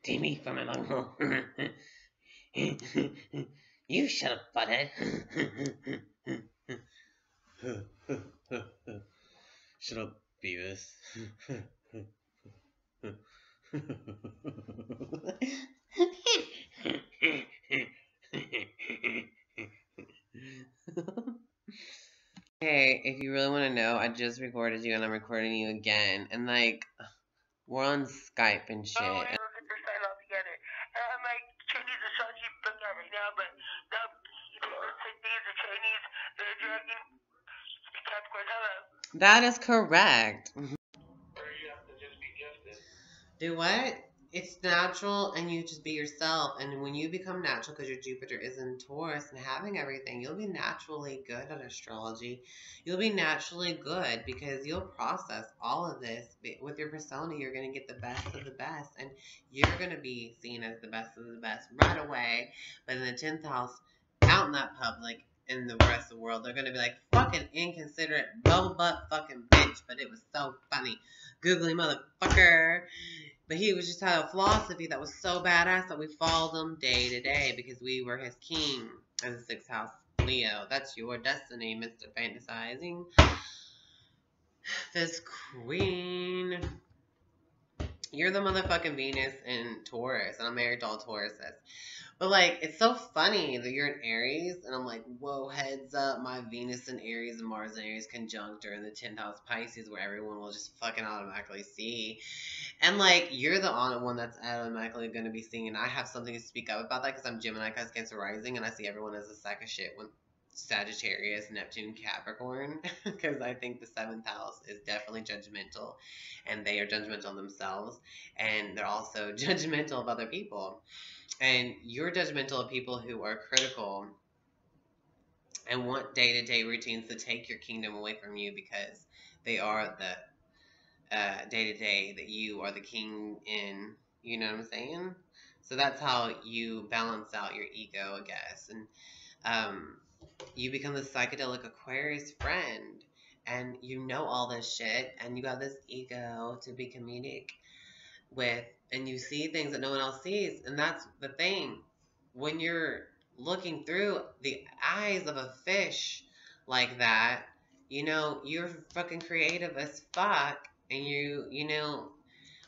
Timmy from my bunghole. You shut up, butthead. Shut up, Beavis. Hey, if you really want to know, I just recorded you and I'm recording you again. And like, we're on Skype and shit. Oh, it was the first time all together. And I'm like, Chinese are such a book out right now, but the these are Chinese, they're dragging Capricorn. Hello. That is correct. Or you have to just be gifted. Do what? It's natural and you just be yourself. And when you become natural, because your Jupiter is in Taurus and having everything, you'll be naturally good at astrology. You'll be naturally good because you'll process all of this. With your persona, you're going to get the best of the best. And you're going to be seen as the best of the best right away. But in the 10th house, out in that public, in the rest of the world, they're going to be like, fucking inconsiderate, bubble butt fucking bitch. But it was so funny. Googly motherfucker. But he was just had a philosophy that was so badass that we followed him day to day because we were his king as a 6th house Leo. That's your destiny, Mr. Fantasizing. This queen. You're the motherfucking Venus in Taurus, and I'm married to all Tauruses. But, like, it's so funny that you're in Aries, and I'm like, whoa, heads up, my Venus in Aries and Mars in Aries conjunct are in the 10th house Pisces, where everyone will just fucking automatically see. And, like, you're the one that's automatically going to be seeing, and I have something to speak up about that because I'm Gemini, because Cancer rising, and I see everyone as a sack of shit when Sagittarius, Neptune, Capricorn, because I think the 7th house is definitely judgmental, and they are judgmental of themselves, and they're also judgmental of other people. And you're judgmental of people who are critical and want day-to-day routines to take your kingdom away from you because they are the day-to-day that you are the king in. You know what I'm saying? So that's how you balance out your ego, I guess. And you become the psychedelic Aquarius friend. And you know all this shit. And you got this ego to be comedic with, and you see things that no one else sees. And that's the thing. When you're looking through the eyes of a fish like that, you know, you're fucking creative as fuck. And you know,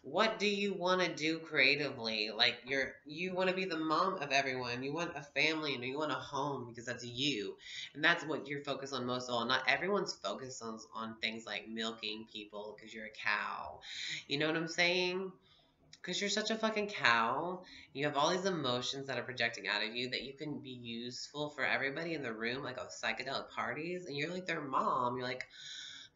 what do you want to do creatively? Like, you want to be the mom of everyone. You want a family and you want a home because that's you. And that's what you're focused on most of all. Not everyone's focused on things like milking people because you're a cow. You know what I'm saying? Because you're such a fucking cow. You have all these emotions that are projecting out of you that you can be useful for everybody in the room, like at psychedelic parties. And you're like their mom. You're like,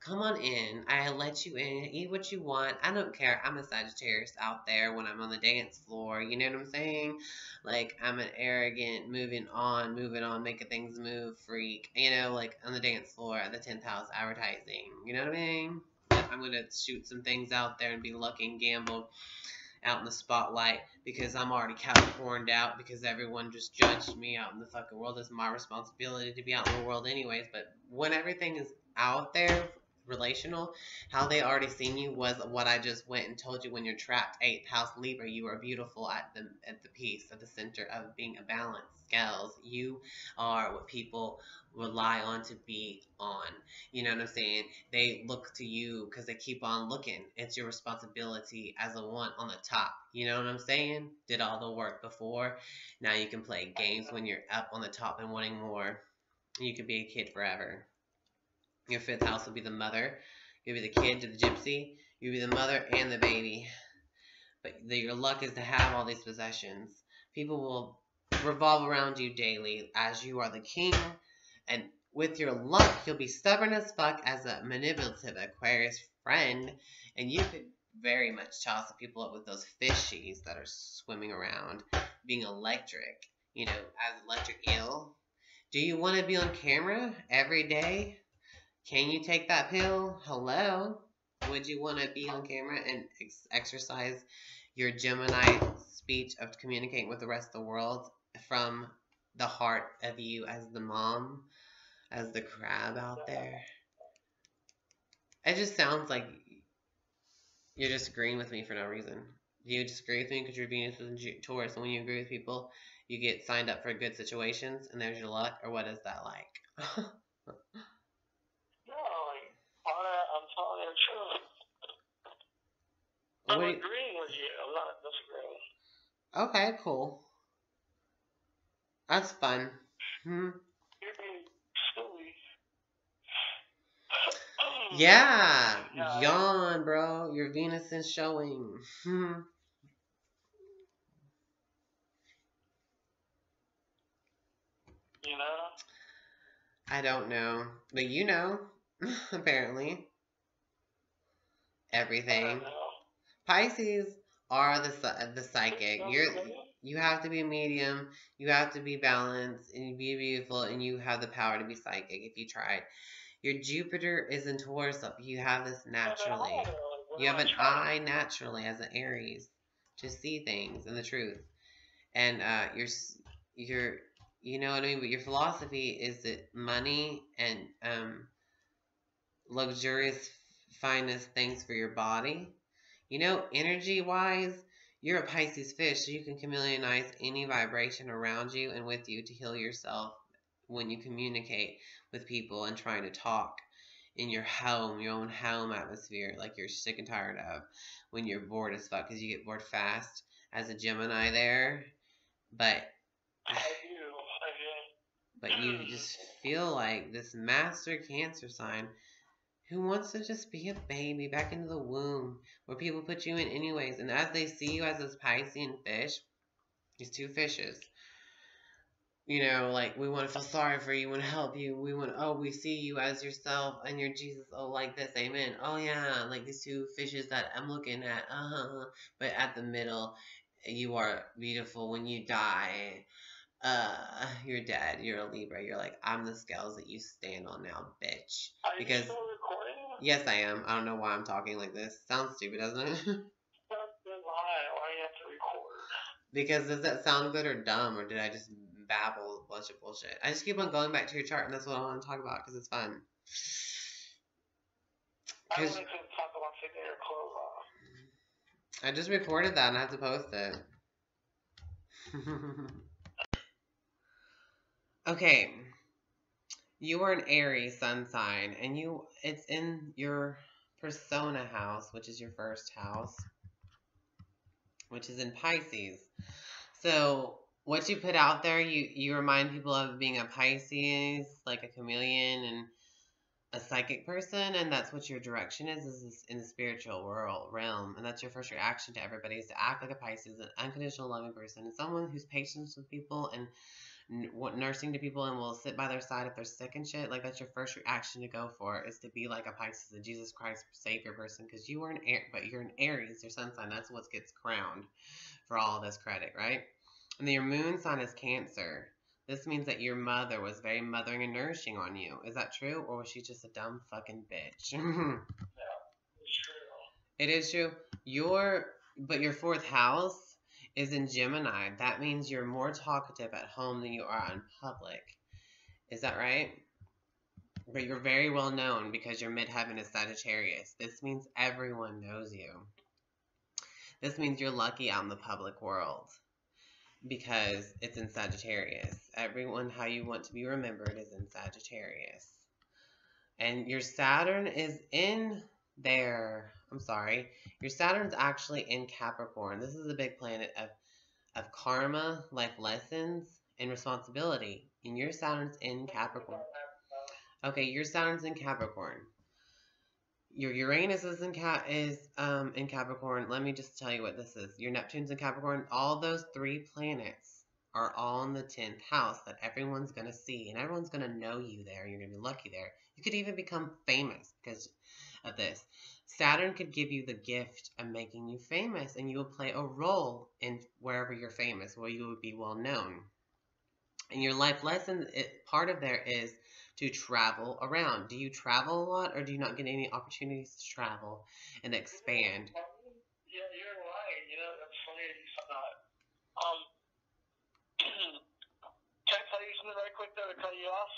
come on in. I let you in. Eat what you want. I don't care. I'm a Sagittarius out there when I'm on the dance floor. You know what I'm saying? Like, I'm an arrogant, moving on, making things move freak. You know, like on the dance floor at the 10th house advertising. You know what I mean? I'm going to shoot some things out there and be lucky and gamble out in the spotlight because I'm already Capricorned out because everyone just judged me out in the fucking world. It's my responsibility to be out in the world anyways. But when everything is out there, relational, how they already seen you was what I just went and told you when you're trapped. 8th house Libra, you are beautiful at the piece, at the center of being a balance. Scales, you are what people rely on to be on. You know what I'm saying? They look to you because they keep on looking. It's your responsibility as a one on the top. You know what I'm saying? Did all the work before. Now you can play games when you're up on the top and wanting more. You could be a kid forever. Your 5th house will be the mother. You'll be the kid to the gypsy. You'll be the mother and the baby. But your luck is to have all these possessions. People will revolve around you daily as you are the king. And with your luck, you'll be stubborn as fuck as a manipulative Aquarius friend. And you could very much toss the people up with those fishies that are swimming around. Being electric. You know, as electric eel. Do you want to be on camera every day? Can you take that pill? Hello? Would you want to be on camera and exercise your Gemini speech of communicating with the rest of the world from the heart of you as the mom, as the crab out there? It just sounds like you're just agreeing with me for no reason. Do you disagree with me? Because your Venus is in Taurus, and when you agree with people, you get signed up for good situations, and there's your luck, or what is that like? No, like, I'm telling you the truth. I'm agreeing with you. I'm not disagreeing. Okay, cool. That's fun. You're being silly. Yeah. Yawn, bro. Your Venus is showing. You know? I don't know. But you know, apparently. Everything. I don't know. Pisces are the psychic. You have to be a medium. You have to be balanced and be beautiful, and you have the power to be psychic if you try. Your Jupiter is in Taurus, so you have this naturally. You have an eye naturally as an Aries to see things and the truth, and your you know what I mean. But your philosophy is that money and luxurious finest things for your body. You know, energy wise, you're a Pisces fish, so you can chameleonize any vibration around you and with you to heal yourself when you communicate with people and trying to talk in your home, your own home atmosphere, like you're sick and tired of when you're bored as fuck, because you get bored fast as a Gemini there. But I do. but you just feel like this master Cancer sign who wants to just be a baby back into the womb where people put you in anyways. And as they see you as this Piscean fish, these two fishes, you know, like we want to feel sorry for you, we want to help you, we see you as yourself and you're Jesus, oh, like this, amen. Oh yeah, like these two fishes that I'm looking at, but at the middle, you are beautiful. When you die, you're dead. You're a Libra. You're like, I'm the scales that you stand on now, bitch. Are because you still recording? Yes, I am. I don't know why I'm talking like this. Sounds stupid, doesn't it? That's a lie. Why do you have to record? Because does that sound good or dumb, or did I just babble a bunch of bullshit? I just keep on going back to your chart, and that's what I want to talk about because it's fun. I wanted to talk about taking your clothes off. I just recorded that and I have to post it. Okay. You are an Aries sun sign, and it's in your persona house, which is your first house, which is in Pisces. So what you put out there, you remind people of being a Pisces, like a chameleon and a psychic person, and that's what your direction is in the spiritual realm, and that's your first reaction to everybody is to act like a Pisces, an unconditional loving person, and someone who's patient with people and nursing to people and will sit by their side if they're sick and shit. Like that's your first reaction to go for, is to be like a Pisces, a Jesus Christ Savior person, because you are but you're an Aries, your sun sign. That's what gets crowned for all of this credit, right? And then your moon sign is Cancer. This means that your mother was very mothering and nourishing on you. Is that true, or was she just a dumb fucking bitch? Yeah, it's true. It is true. But your fourth house is in Gemini. That means you're more talkative at home than you are in public. Is that right? But you're very well known because your midheaven is Sagittarius. This means everyone knows you. This means you're lucky out in the public world because it's in Sagittarius. Everyone, how you want to be remembered, is in Sagittarius. And your Saturn is in there. I'm sorry. Your Saturn's actually in Capricorn. This is a big planet of karma, life lessons, and responsibility. And your Saturn's in Capricorn. Okay, your Saturn's in Capricorn. Your Uranus is in Capricorn. Let me just tell you what this is. Your Neptune's in Capricorn. All those three planets are all in the 10th house that everyone's going to see. And everyone's going to know you there. You're going to be lucky there. You could even become famous because of this. Saturn could give you the gift of making you famous. And you will play a role in wherever you're famous, where you would be well known. And your life lesson, part of there is to travel around. Do you travel a lot, or do you not get any opportunities to travel and expand? Yeah, you're right. You know, that's funny that you said that. Can I tell you something very quick though to cut you off?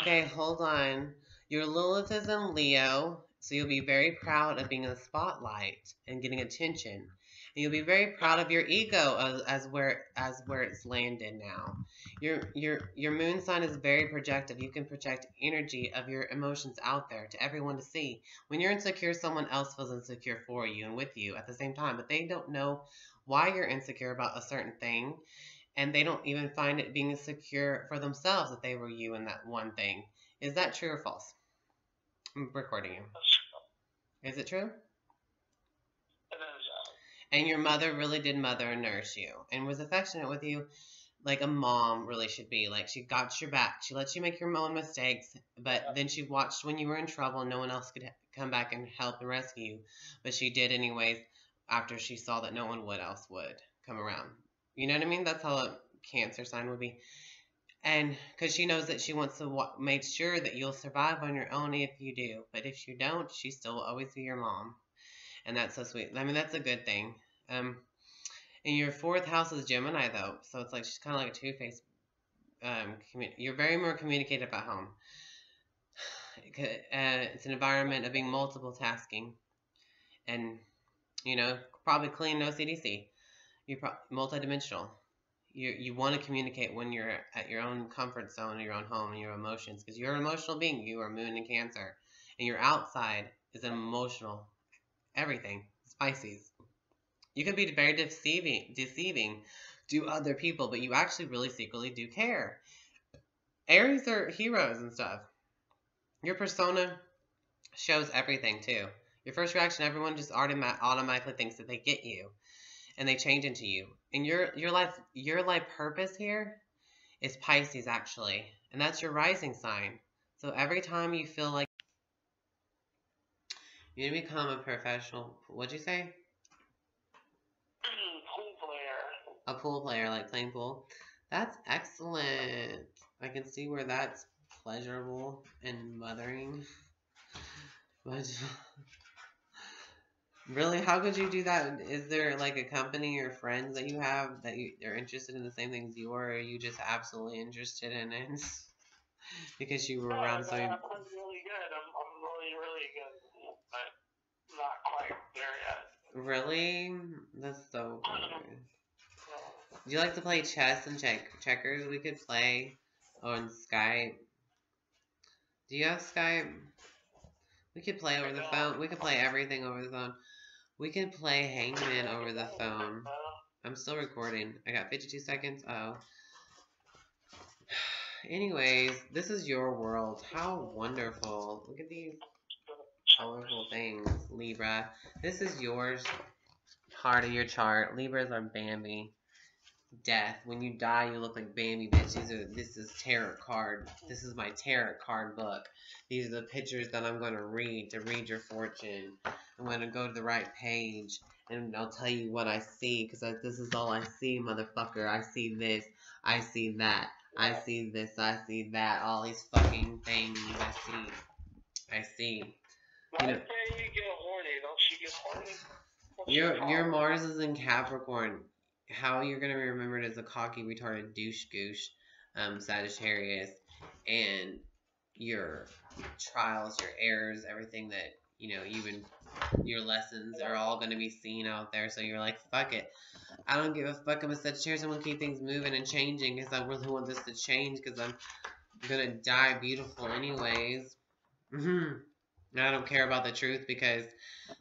Okay, hold on. Your Lilith is in Leo, So you'll be very proud of being in the spotlight and getting attention. And you'll be very proud of your ego as where it's landed now. Your moon sign is very projective. You can project energy of your emotions out there to everyone to see. When you're insecure, someone else feels insecure for you and with you at the same time, but they don't know why you're insecure about a certain thing, and they don't even find it being insecure for themselves that they were you in that one thing. Is that true or false? I'm recording you. Is it true? It is. And your mother really did mother and nurse you and was affectionate with you like a mom really should be. Like, she got your back. She let you make your own mistakes, but then she watched when you were in trouble and no one else could come back and help and rescue you. But she did anyways after she saw that no one else would come around. You know what I mean? That's how a Cancer sign would be. And because she knows that she wants to make sure that you'll survive on your own if you do. But if you don't, she still will always be your mom. And that's so sweet. I mean, that's a good thing. And your fourth house is Gemini, though. So it's like she's kind of like a two-faced. You're very more communicative at home. It's an environment of being multiple tasking. And, probably clean, no CDC. You're multidimensional. You want to communicate when you're at your own comfort zone, your own home, and your emotions, because you're an emotional being. You are Moon in Cancer, and your outside is an emotional everything. Pisces. You can be very deceiving to other people, but you actually really secretly do care. Aries are heroes and stuff. Your persona shows everything too. Your first reaction, everyone just automatically thinks that they get you. And they change into you. And your life purpose here is Pisces, actually. And that's your rising sign. So every time you feel like you need to become a professional, what'd you say? Pool player. A pool player, like playing pool. That's excellent. I can see where that's pleasurable and mothering. But really, how could you do that? Is there like a company or friends that you have that they're interested in the same things you are, or are you just absolutely interested in it because you were around so? I'm really good. I'm really, really good, but not quite there yet. Really? That's so good. Do you like to play chess and checkers? We could play on Skype. Do you have Skype? We could play over the phone. We could play everything over the phone. We can play Hangman over the phone. I'm still recording. I got 52 seconds. Oh. Anyways, this is your world. How wonderful. Look at these colorful things, Libra. This is yours. Part of your chart. Libras are Bambi. Death. When you die, you look like Bambi, bitch. This is tarot card. This is my tarot card book. These are the pictures that I'm going to read your fortune. I'm going to go to the right page, and I'll tell you what I see, because this is all I see, motherfucker. I see this. I see that. I see this. I see that. All these fucking things I see. Why do you get horny? Don't she get horny? Your Mars is in Capricorn. How you're going to be remembered as a cocky, retarded douche goosh, Sagittarius, and your trials, your errors, everything that, your lessons are all going to be seen out there. So you're like, fuck it. I don't give a fuck. I'm a Sagittarius. I'm going to keep things moving and changing because I really want this to change because I'm going to die beautiful anyways. I don't care about the truth because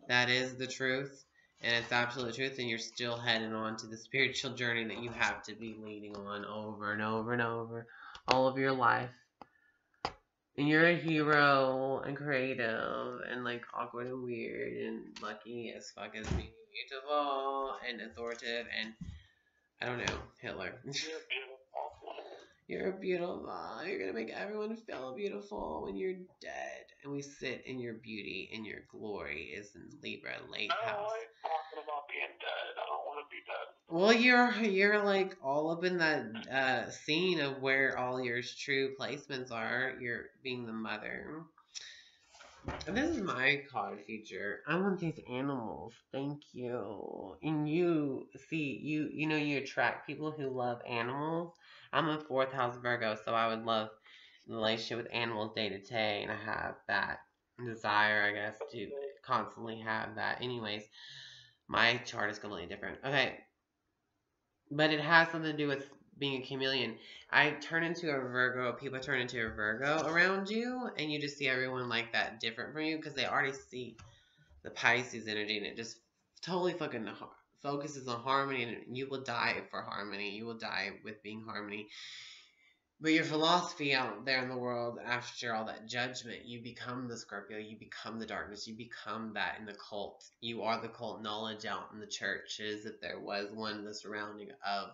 that is the truth. And it's absolute truth, and you're still heading on to the spiritual journey that you have to be leading on over and over and over all of your life. And you're a hero and creative and like awkward and weird and lucky as fuck as being beautiful and authoritative and I don't know, Hitler. You're beautiful. You're gonna make everyone feel beautiful when you're dead. And we sit in your beauty and your glory is in Libra late house. I don't like talking about being dead. I don't want to be dead. Well, you're like all up in that scene of where all your true placements are. You're being the mother. And this is my card feature. I want these animals. Thank you. And you see, you attract people who love animals. I'm a 4th house Virgo, so I would love the relationship with animals day to day, and I have that. desire, I guess, to constantly have that. Anyways, my chart is completely different. Okay, but it has something to do with being a chameleon. I turn into a Virgo, people turn into a Virgo around you, and you just see everyone like that different from you because they already see the Pisces energy, and it just totally fucking focuses on harmony, and you will die for harmony. You will die with being harmony. But your philosophy out there in the world, after all that judgment, you become the Scorpio, you become the darkness, you become that in the cult. You are the cult knowledge out in the churches, if there was one, the surrounding of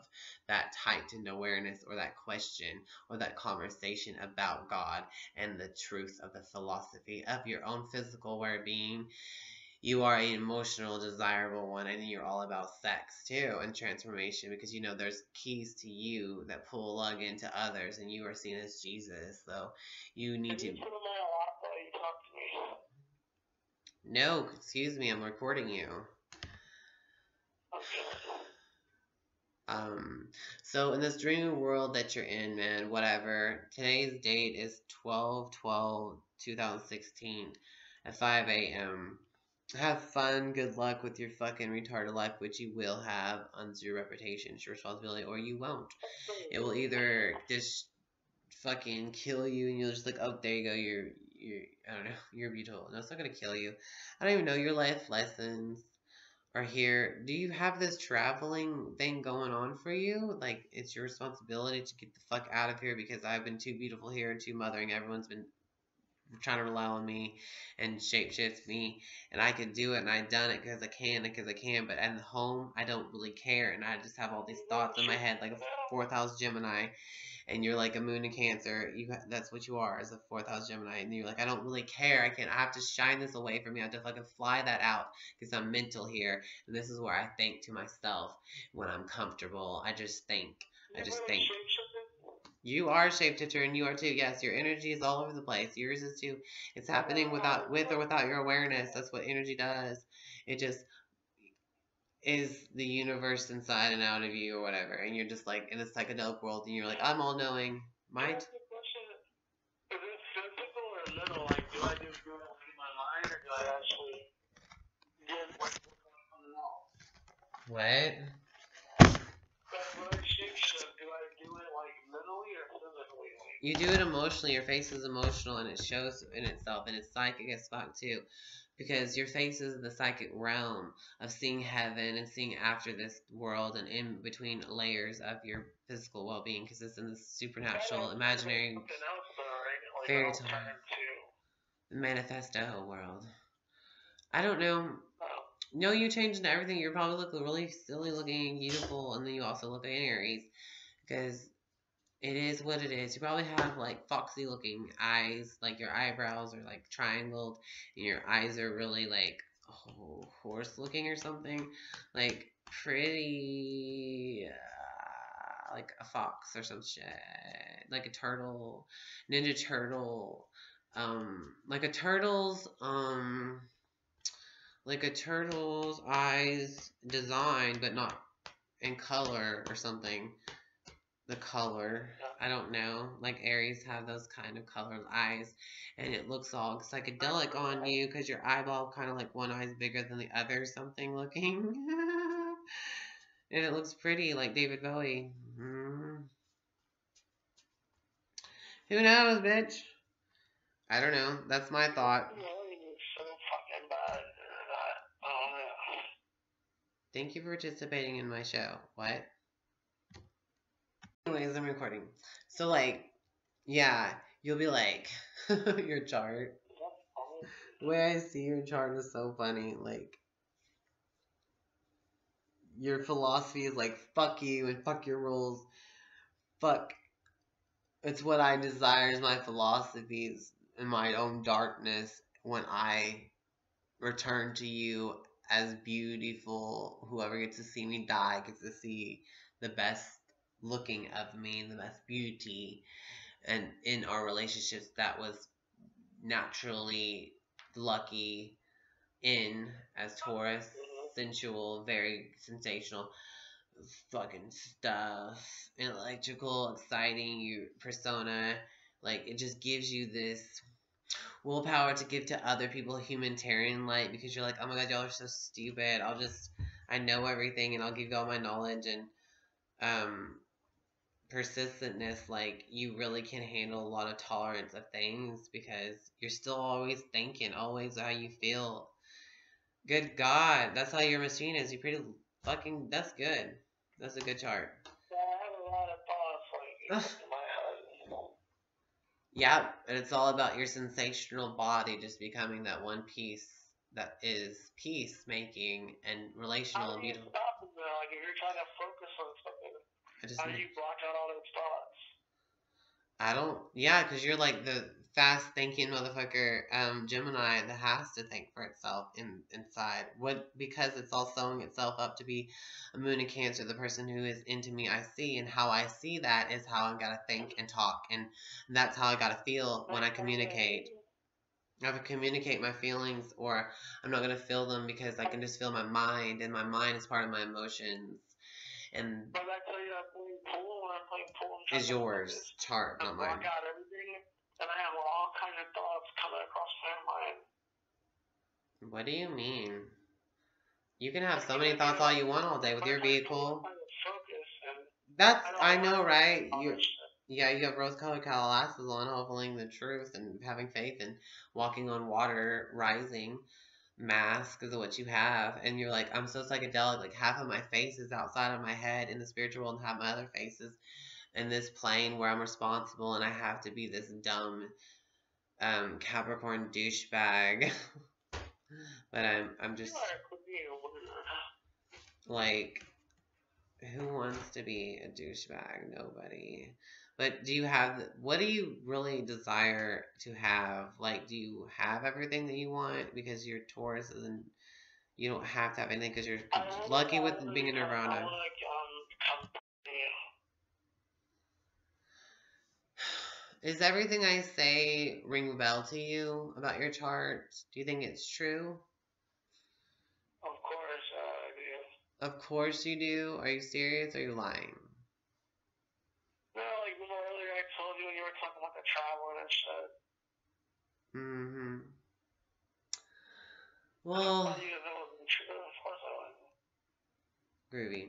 that heightened awareness or that question or that conversation about God and the truth of the philosophy of your own physical well-being. You are an emotional, desirable one, and you're all about sex too and transformation because you know there's keys to you that pull a lug into others, and you are seen as Jesus. So you need to. No, excuse me, I'm recording you. So in this dreaming world that you're in, man, whatever. Today's date is 12/12/2016 at 5 a.m. Have fun, good luck with your fucking retarded life, which you will have under your reputation, it's your responsibility, or you won't. It will either just fucking kill you and you'll just like, oh, there you go, you're, I don't know, you're beautiful. No, it's not gonna kill you. I don't even know, your life lessons are here. Do you have this traveling thing going on for you? Like, it's your responsibility to get the fuck out of here because I've been too beautiful here and too mothering. Everyone's been trying to rely on me and shapeshift me, and I can do it, and I've done it because I can, but at home, I don't really care, and I just have all these thoughts in my head, like a fourth house Gemini, and you're like a moon in Cancer. That's what you are, as a fourth house Gemini, and you're like, I don't really care, I have to shine this away from me, I have to fucking fly that out, because I'm mental here, and this is where I think to myself when I'm comfortable. I just think. You are a shapeshifter, and you are too. Yes, your energy is all over the place. Yours is too. It's happening with or without your awareness. That's what energy does. It just is the universe inside and out of you or whatever. And you're just like in a psychedelic world, and you're like, I'm all knowing. Might. Is it physical or little? Like, do I just do it in my mind, or do I actually get what's going on at all? What? When I shapeshift, do I do it like mentally or physically? You do it emotionally. Your face is emotional, and it shows in itself, and it's psychic as fuck too, because your face is the psychic realm of seeing heaven and seeing after this world and in between layers of your physical well-being, because it's in the supernatural, imaginary, fairy tale, manifesto world. I don't know. No, you changed into everything. You probably look really silly looking, beautiful, and then you also look like an Aries, because it is what it is. You probably have like foxy looking eyes, like your eyebrows are like triangled, and your eyes are really like horse looking or something, like pretty, like a fox or some shit, like a turtle, ninja turtle, like a turtle's, like a turtle's eyes design, but not in color or something. The color, I don't know, like Aries have those kind of colored eyes, and it looks all psychedelic on you because your eyeball kind of like one eye's bigger than the other or something looking. And it looks pretty like David Bowie. Who knows, bitch? I don't know, that's my thought. Thank you for participating in my show. What? Anyways, I'm recording. So, like, yeah, you'll be like, your chart. The way I see your chart is so funny. Like, your philosophy is like, fuck you and fuck your rules. Fuck. It's what I desire is my philosophies and my own darkness when I return to you as beautiful. Whoever gets to see me die gets to see the best looking of me and the best beauty. And in our relationships, that was naturally lucky in as Taurus, sensual, very sensational fucking stuff, electrical, exciting, your persona, like it just gives you this willpower to give to other people humanitarian light because you're like, oh my god, y'all are so stupid. I know everything and I'll give you all my knowledge and persistentness. Like, you really can handle a lot of tolerance of things because you're still always thinking, always how you feel. Good God, that's how your machine is. You pretty fucking. That's good. That's a good chart. Yeah, I have a lot of thoughts like in my head. Yeah, and it's all about your sensational body just becoming that one piece that is peacemaking and relational How and do you beautiful. stop them though? Like if you're trying to focus on something, I just how do you block out all those thoughts? I don't. Yeah, because you're like the fast thinking motherfucker, Gemini that has to think for itself inside. What because it's all sewing itself up to be a moon in Cancer, the person who is into me, I see, and how I see that is how I gotta think and talk, and that's how I gotta feel when I communicate. I have to communicate my feelings, or I'm not gonna feel them because I can just feel my mind, and my mind is part of my emotions. And But I tell you, I'm playing pool, when I'm playing pool, I'm trying is to yours focus chart, and not block mine. out everything, and I have all kinds of thoughts coming across my mind. What do you mean? You can have Like, so many thoughts all you want all day with your vehicle. I'm trying to focus, and That's, I don't I want know, right? all You, this shit. yeah, you have rose-colored glasses on, hopefully the truth and having faith and walking on water, rising. Mask is what you have, and you're like, I'm so psychedelic. Like half of my face is outside of my head in the spiritual world, and half my other faces in this plane where I'm responsible, and I have to be this dumb Capricorn douchebag. But I'm just You are pretty weird. like, who wants to be a douchebag? Nobody. But do you have, what do you really desire to have? Like, do you have everything that you want? Because you're Taurus and you don't have to have anything because you're lucky with being in I Nirvana. want to become Is everything I say ring a bell to you about your chart? Do you think it's true? Of course, I do. Of course you do. Are you serious? Or are you lying? No, like earlier I told you when you were talking about the traveling and shit. Mm-hmm. I Well, thought you know it was true. Of course I would. groovy.